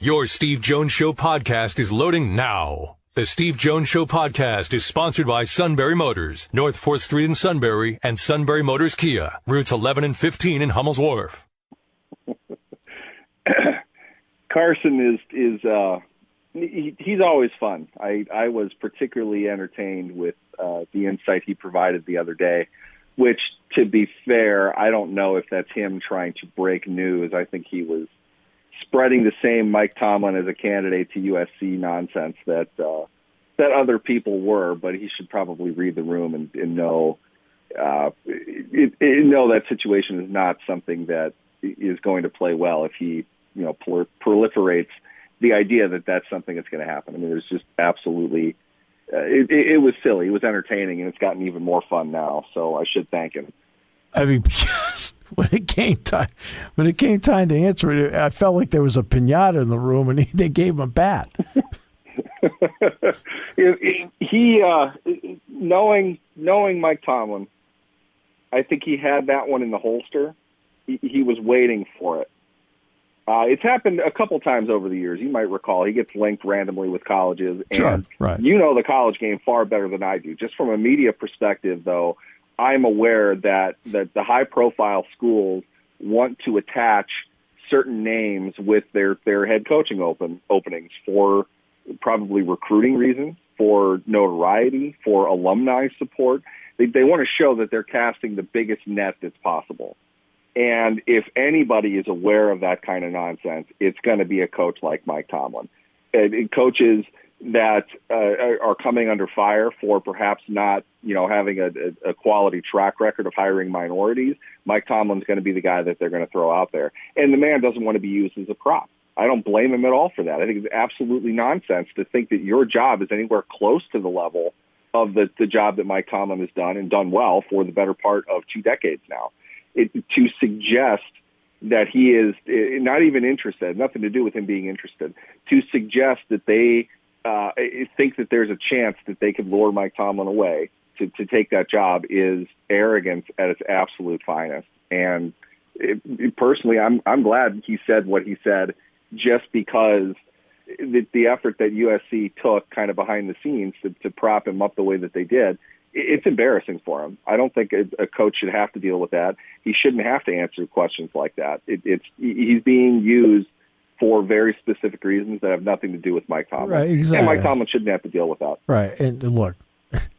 Your Steve Jones Show podcast is loading now. The Steve Jones Show podcast is sponsored by Sunbury Motors, North 4th Street in Sunbury, and Sunbury Motors Kia, routes 11 and 15 in Hummel's Wharf. Carson he's always fun. I was particularly entertained with the insight he provided the other day, which, to be fair, I don't know if that's him trying to break news. I think he was spreading the same Mike Tomlin as a candidate to USC nonsense that other people were, but he should probably read the room and know that situation is not something that is going to play well if he proliferates the idea that that's something that's going to happen. I mean, there's just absolutely it was silly. It was entertaining, and it's gotten even more fun now. So I should thank him. I mean, because when it came time to answer it, I felt like there was a piñata in the room, and they gave him a bat. Knowing Mike Tomlin, I think he had that one in the holster. He was waiting for it. It's happened a couple times over the years. You might recall he gets linked randomly with colleges, and right. You know the college game far better than I do. Just from a media perspective, though, I'm aware that the high-profile schools want to attach certain names with their head coaching openings for probably recruiting reasons, for notoriety, for alumni support. They want to show that they're casting the biggest net that's possible. And if anybody is aware of that kind of nonsense, it's going to be a coach like Mike Tomlin. Coaches that are coming under fire for perhaps not, having a quality track record of hiring minorities, Mike Tomlin's going to be the guy that they're going to throw out there. And the man doesn't want to be used as a prop. I don't blame him at all for that. I think it's absolutely nonsense to think that your job is anywhere close to the level of the job that Mike Tomlin has done and done well for the better part of 2 decades now. To suggest that he is not even interested, nothing to do with him being interested, to suggest that they think that there's a chance that they could lure Mike Tomlin away to take that job is arrogance at its absolute finest. And personally, I'm glad he said what he said, just because the effort that USC took kind of behind the scenes to prop him up the way that they did, it's embarrassing for him. I don't think a coach should have to deal with that. He shouldn't have to answer questions like that. He's being used for very specific reasons that have nothing to do with Mike Tomlin. Right, exactly. And Mike Tomlin shouldn't have to deal with that. Right. And look,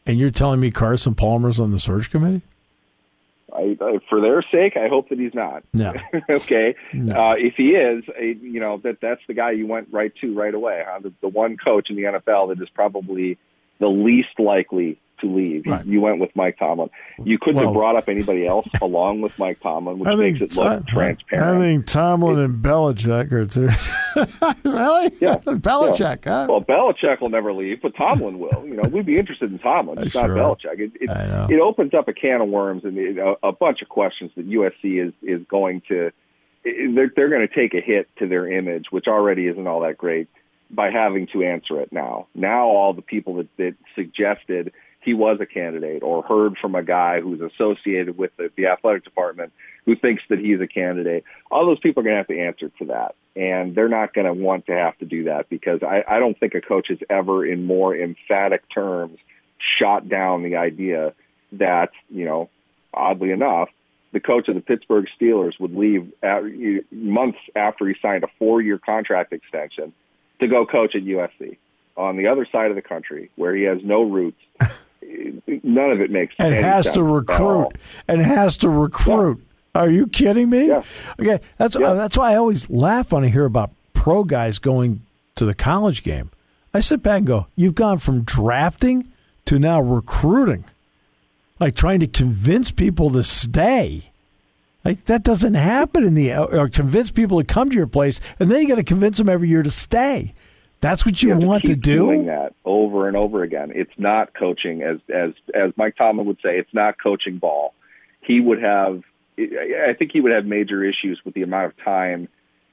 and you're telling me Carson Palmer's on the search committee? For their sake, I hope that he's not. No. Okay. No. If he is, that's the guy you went right to right away. Huh? The one coach in the NFL that is probably the least likely to leave. Right. You went with Mike Tomlin. You couldn't have brought up anybody else along with Mike Tomlin, which makes it look transparent. I think Tomlin and Belichick are too. Really? Yeah. Belichick, yeah. Huh? Well, Belichick will never leave, but Tomlin will. We'd be interested in Tomlin, just not Belichick. It opens up a can of worms and a bunch of questions that USC is going to. They're going to take a hit to their image, which already isn't all that great, by having to answer it now. Now all the people that suggested he was a candidate or heard from a guy who's associated with the athletic department who thinks that he's a candidate, all those people are going to have to answer to that. And they're not going to want to have to do that, because I don't think a coach has ever in more emphatic terms shot down the idea that, oddly enough, the coach of the Pittsburgh Steelers would leave months after he signed a 4-year contract extension to go coach at USC on the other side of the country where he has no roots. None of it makes sense. And has to recruit. Yeah. Are you kidding me? Yeah. Okay, that's why I always laugh when I hear about pro guys going to the college game. I sit back and go, you've gone from drafting to now recruiting, like trying to convince people to stay. Like, that doesn't happen or convince people to come to your place, and then you got to convince them every year to stay. That's what you want to do? Doing that over and over again. It's not coaching, as Mike Tomlin would say. It's not coaching ball. I think he would have major issues with the amount of time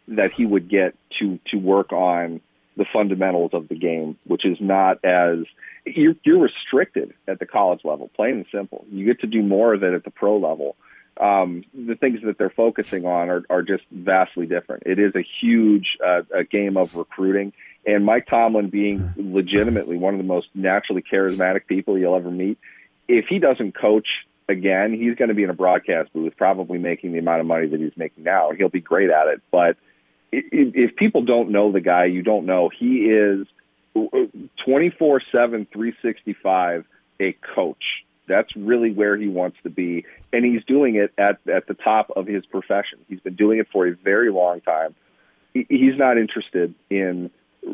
that he would get to work on the fundamentals of the game, which is not as you're restricted at the college level, plain and simple. You get to do more of it at the pro level. the things that they're focusing on are just vastly different. It is a huge a game of recruiting. And Mike Tomlin being legitimately one of the most naturally charismatic people you'll ever meet, if he doesn't coach again, he's going to be in a broadcast booth probably making the amount of money that he's making now. He'll be great at it. But if people don't know the guy, you don't know. He is 24/7, 365 a coach. That's really where he wants to be. And he's doing it at the top of his profession. He's been doing it for a very long time. He's not interested in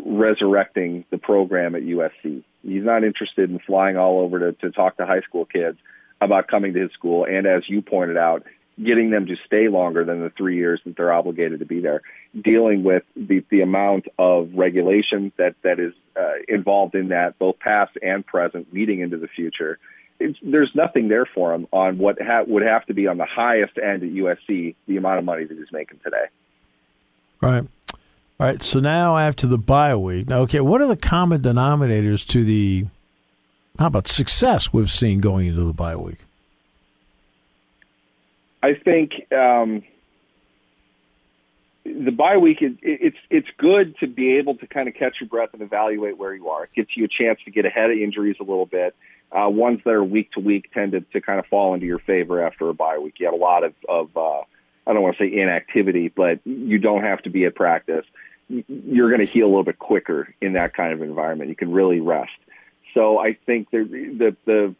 resurrecting the program at USC. He's not interested in flying all over to talk to high school kids about coming to his school. And as you pointed out, getting them to stay longer than the 3 years that they're obligated to be there, dealing with the amount of regulation that is involved in that, both past and present, leading into the future. There's nothing there for him on what would have to be on the highest end at USC, the amount of money that he's making today. Right. All right, so now after the bye week, now, okay, what are the common denominators to the, how about success we've seen going into the bye week? I think the bye week, it's good to be able to kind of catch your breath and evaluate where you are. It gives you a chance to get ahead of injuries a little bit. Ones that are week to week tend to kind of fall into your favor after a bye week. You have a lot of I don't want to say inactivity, but you don't have to be at practice. You're going to heal a little bit quicker in that kind of environment. You can really rest. So I think the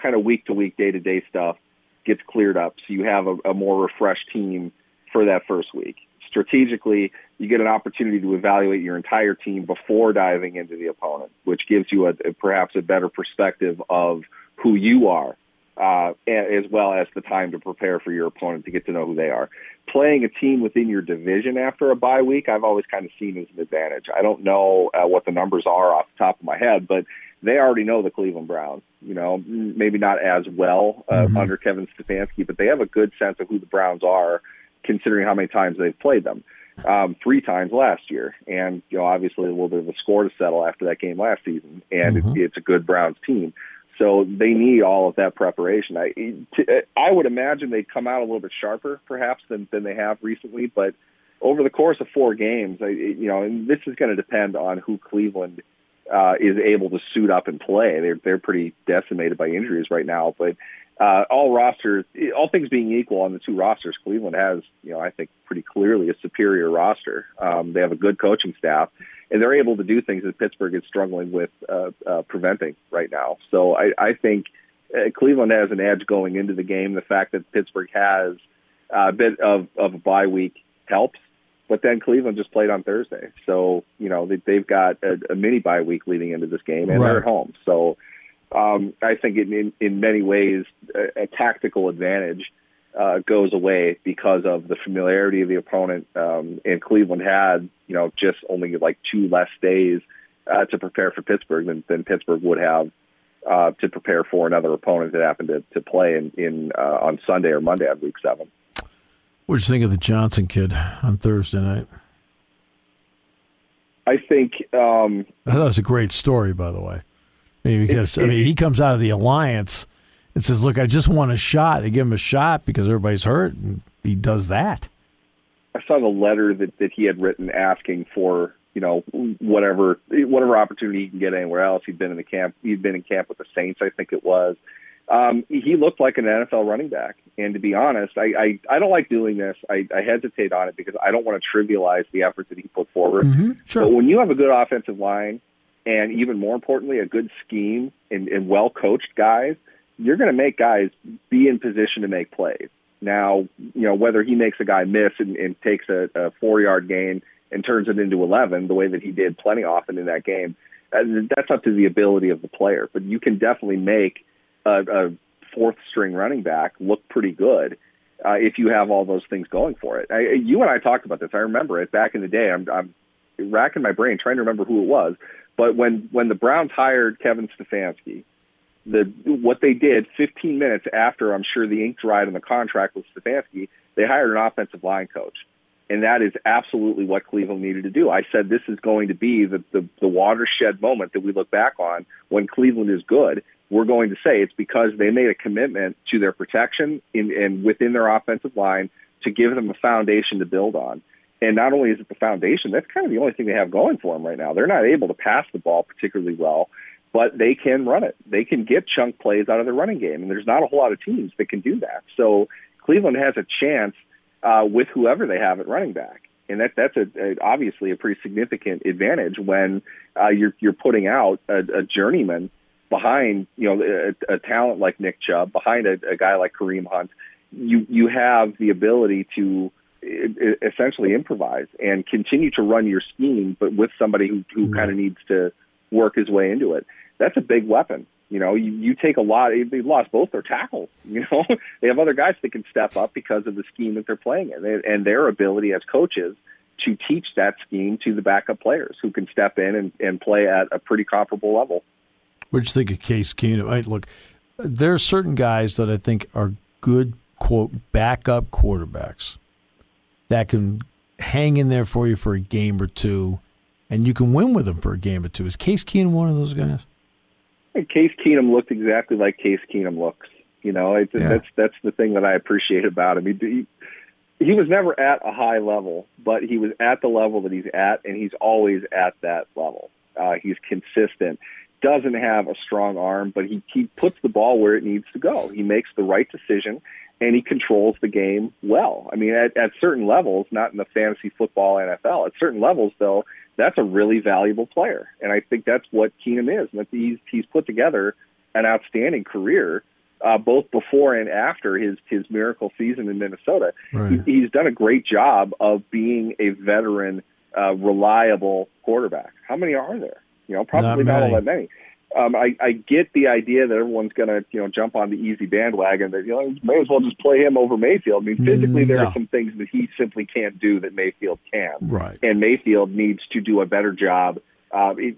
kind of week to week, day to day stuff gets cleared up. So you have a more refreshed team for that first week. Strategically, you get an opportunity to evaluate your entire team before diving into the opponent, which gives you perhaps a better perspective of who you are, as well as the time to prepare for your opponent to get to know who they are. Playing a team within your division after a bye week, I've always kind of seen as an advantage. I don't know what the numbers are off the top of my head, but they already know the Cleveland Browns. Maybe not as well under Kevin Stefanski, but they have a good sense of who the Browns are, considering how many times they've played them. 3 times last year. And, obviously a little bit of a score to settle after that game last season. And it's a good Browns team. So they need all of that preparation. I would imagine they'd come out a little bit sharper, perhaps, than they have recently. But over the course of 4 games, and this is going to depend on who Cleveland is able to suit up and play. They're pretty decimated by injuries right now. But all things being equal on the 2 rosters, Cleveland has, I think pretty clearly a superior roster. They have a good coaching staff, and they're able to do things that Pittsburgh is struggling with preventing right now. So I think Cleveland has an edge going into the game. The fact that Pittsburgh has a bit of a bye week helps, but then Cleveland just played on Thursday. So, they've got a mini bye week leading into this game, and they're at home. So I think in many ways a tactical advantage goes away because of the familiarity of the opponent. And Cleveland had, just only like 2 less days to prepare for Pittsburgh than Pittsburgh would have to prepare for another opponent that happened to play on Sunday or Monday of Week 7. What did you think of the Johnson kid on Thursday night? I think I thought it was a great story, by the way. Because he comes out of the Alliance and says, "Look, I just want a shot." They give him a shot because everybody's hurt, and he does that. I saw the letter that he had written asking for whatever opportunity he can get anywhere else. He'd been in camp with the Saints, I think it was. He looked like an NFL running back, and to be honest, I don't like doing this. I hesitate on it because I don't want to trivialize the effort that he put forward. Sure. But when you have a good offensive line, and even more importantly, a good scheme and well-coached guys, you're going to make guys be in position to make plays. Now, whether he makes a guy miss and takes a 4-yard gain and turns it into 11, the way that he did plenty often in that game, that's up to the ability of the player. But you can definitely make a 4th-string running back look pretty good if you have all those things going for it. You and I talked about this. I remember it back in the day. I'm racking my brain trying to remember who it was. But when the Browns hired Kevin Stefanski, what they did 15 minutes after, I'm sure, the ink dried on the contract with Stefanski, they hired an offensive line coach. And that is absolutely what Cleveland needed to do. I said this is going to be the watershed moment that we look back on when Cleveland is good. we're going to say it's because they made a commitment to their protection and within their offensive line to give them a foundation to build on. And not only is it the foundation, that's kind of the only thing they have going for them right now. They're not able to pass the ball particularly well, but they can run it. They can get chunk plays out of their running game, and there's not a whole lot of teams that can do that. So Cleveland has a chance with whoever they have at running back. And that's obviously a pretty significant advantage when you're putting out a journeyman behind, a talent like Nick Chubb, behind a guy like Kareem Hunt. You have the ability to essentially improvise and continue to run your scheme, but with somebody who kind of needs to work his way into it. That's a big weapon. You take a lot. They've lost both their tackles. They have other guys that can step up because of the scheme that they're playing in, and their ability as coaches to teach that scheme to the backup players who can step in and play at a pretty comparable level. What do you think of Case Keenum? Look, there are certain guys that I think are good, quote, backup quarterbacks that can hang in there for you for a game or two, and you can win with them for a game or two. Is Case Keenum one of those guys? Case Keenum looked exactly like Case Keenum looks. That's the thing that I appreciate about him. He was never at a high level, but he was at the level that he's at, and he's always at that level. He's consistent. Doesn't have a strong arm, but he puts the ball where it needs to go. He makes the right decision, and he controls the game well. I mean, at certain levels, not in the fantasy football NFL, at certain levels, though, that's a really valuable player. And I think that's what Keenum is. And he's put together an outstanding career, both before and after his miracle season in Minnesota. Right. He's done a great job of being a veteran, reliable quarterback. How many are there? Probably not all that many. I get the idea that everyone's going to, jump on the easy bandwagon that, may as well just play him over Mayfield. I mean, physically there are some things that he simply can't do that Mayfield can. Right. And Mayfield needs to do a better job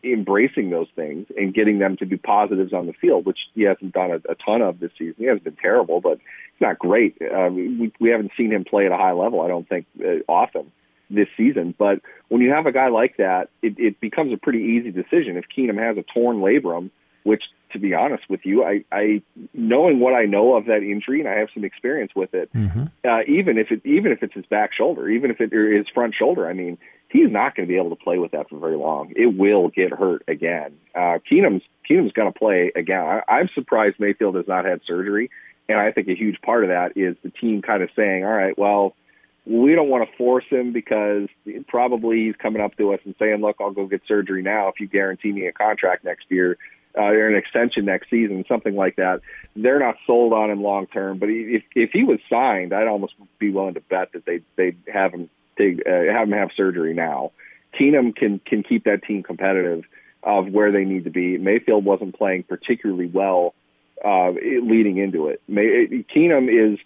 embracing those things and getting them to be positives on the field, which he hasn't done a ton of this season. He hasn't been terrible, but it's not great. We haven't seen him play at a high level, I don't think, often this season. But when you have a guy like that, it becomes a pretty easy decision. If Keenum has a torn labrum, which, to be honest with you, I knowing what I know of that injury, and I have some experience with it, even if it's his back shoulder, even if it is his front shoulder, I mean, he's not going to be able to play with that for very long. It will get hurt again. Keenum's going to play again. I'm surprised Mayfield has not had surgery, and I think a huge part of that is the team kind of saying, all right, well, we don't want to force him because probably he's coming up to us and saying, look, I'll go get surgery now if you guarantee me a contract next year or an extension next season, something like that. They're not sold on him long term, but if he was signed, I'd almost be willing to bet that they'd have him have surgery now. Keenum can keep that team competitive of where they need to be. Mayfield wasn't playing particularly well leading into it. Keenum is,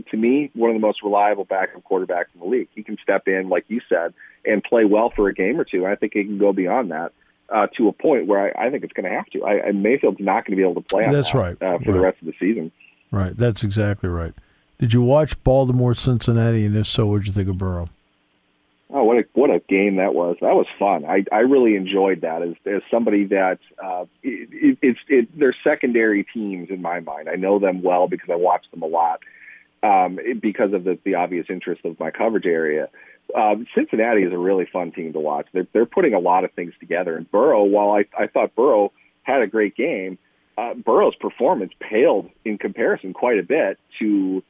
to me, one of the most reliable backup quarterbacks in the league. He can step in, like you said, and play well for a game or two. I think he can go beyond that to a point where I think it's going to have to. Mayfield's not going to be able to play on That's that right. For the rest of the season. Right. That's exactly right. Did you watch Baltimore, Cincinnati, and if so, what did you think of Burrow? Oh, what a game that was! That was fun. I really enjoyed that as somebody that they're secondary teams in my mind. I know them well because I watch them a lot because of the obvious interest of my coverage area. Cincinnati is a really fun team to watch. They're putting a lot of things together. And Burrow, while I thought Burrow had a great game, Burrow's performance paled in comparison quite a bit to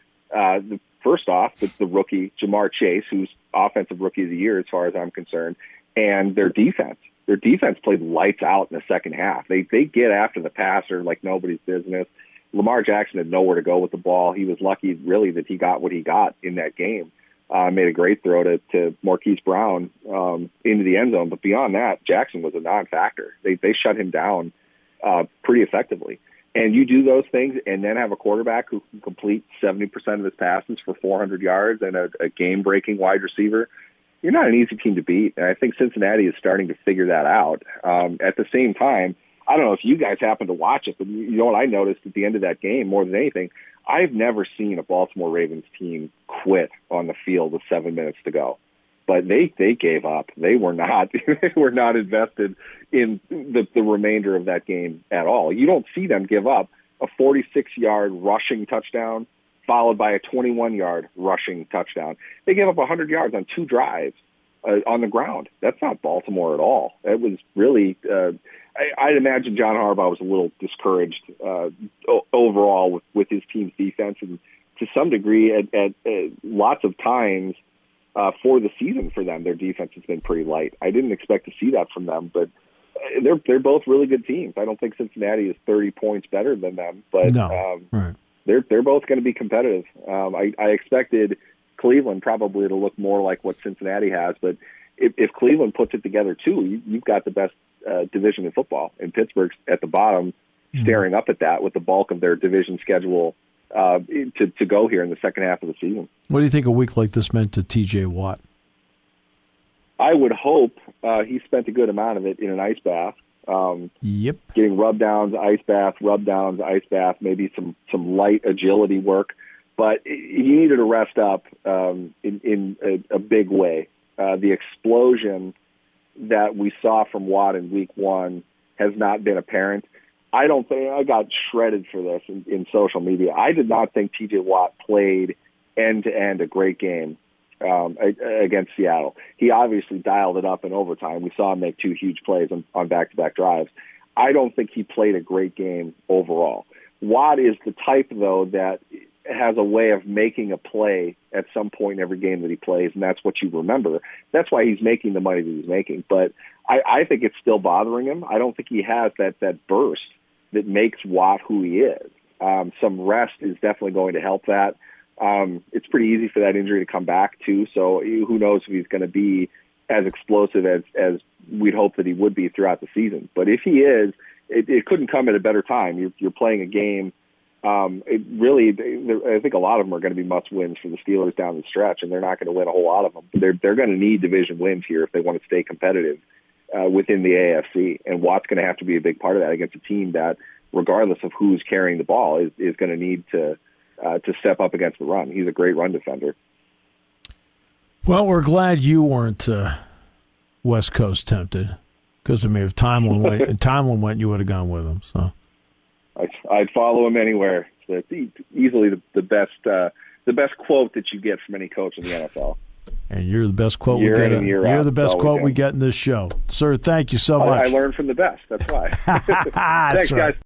first off, the rookie, Jamar Chase, who's offensive rookie of the year as far as I'm concerned, and their defense. Their defense played lights out in the second half. They get after the passer like nobody's business. Lamar Jackson had nowhere to go with the ball. He was lucky, really, that he got what he got in that game. Made a great throw to Marquise Brown into the end zone. But beyond that, Jackson was a non-factor. They shut him down pretty effectively. And you do those things and then have a quarterback who can complete 70% of his passes for 400 yards and a game-breaking wide receiver, you're not an easy team to beat. And I think Cincinnati is starting to figure that out. At the same time, I don't know if you guys happen to watch it, but you know what I noticed at the end of that game more than anything? I've never seen a Baltimore Ravens team quit on the field with 7 minutes to go. but they gave up. They were not they were not invested in the remainder of that game at all. You don't see them give up a 46-yard rushing touchdown followed by a 21-yard rushing touchdown. They gave up 100 yards on 2 drives on the ground. That's not Baltimore at all. It was really I'd imagine John Harbaugh was a little discouraged overall with his team's defense, and to some degree at lots of times for the season for them, their defense has been pretty light. I didn't expect to see that from them, but they're both really good teams. I don't think Cincinnati is 30 points better than them, but right. They're both going to be competitive. I expected Cleveland probably to look more like what Cincinnati has, but if Cleveland puts it together too, you've got the best division in football, and Pittsburgh's at the bottom, staring up at that with the bulk of their division schedule to go here in the second half of the season. What do you think a week like this meant to T.J. Watt? I would hope he spent a good amount of it in an ice bath. Yep. Getting rub downs, ice bath, maybe some light agility work. But he needed to rest up in a big way. The explosion that we saw from Watt in week 1 has not been apparent. I don't think I got shredded for this in social media. I did not think T.J. Watt played end-to-end a great game against Seattle. He obviously dialed it up in overtime. We saw him make 2 huge plays on back-to-back drives. I don't think he played a great game overall. Watt is the type, though, that has a way of making a play at some point in every game that he plays, and that's what you remember. That's why he's making the money that he's making. But I think it's still bothering him. I don't think he has that burst that makes Watt who he is. Some rest is definitely going to help that. It's pretty easy for that injury to come back, too, so who knows if he's going to be as explosive as we'd hope that he would be throughout the season. But if he is, it couldn't come at a better time. You're playing a game. I think a lot of them are going to be must-wins for the Steelers down the stretch, and they're not going to win a whole lot of them. They're going to need division wins here if they want to stay competitive within the AFC, and Watt's going to have to be a big part of that against a team that, regardless of who's carrying the ball, is going to need to step up against the run. He's a great run defender. Well, we're glad you weren't West Coast tempted, because if Tomlin went, you would have gone with him. So I'd follow him anywhere. So it's easily the best quote that you get from any coach in the NFL. And you're the best quote we get. You're the best quote we get in this show, sir. Thank you so much. I learned from the best. That's why. Thanks, guys.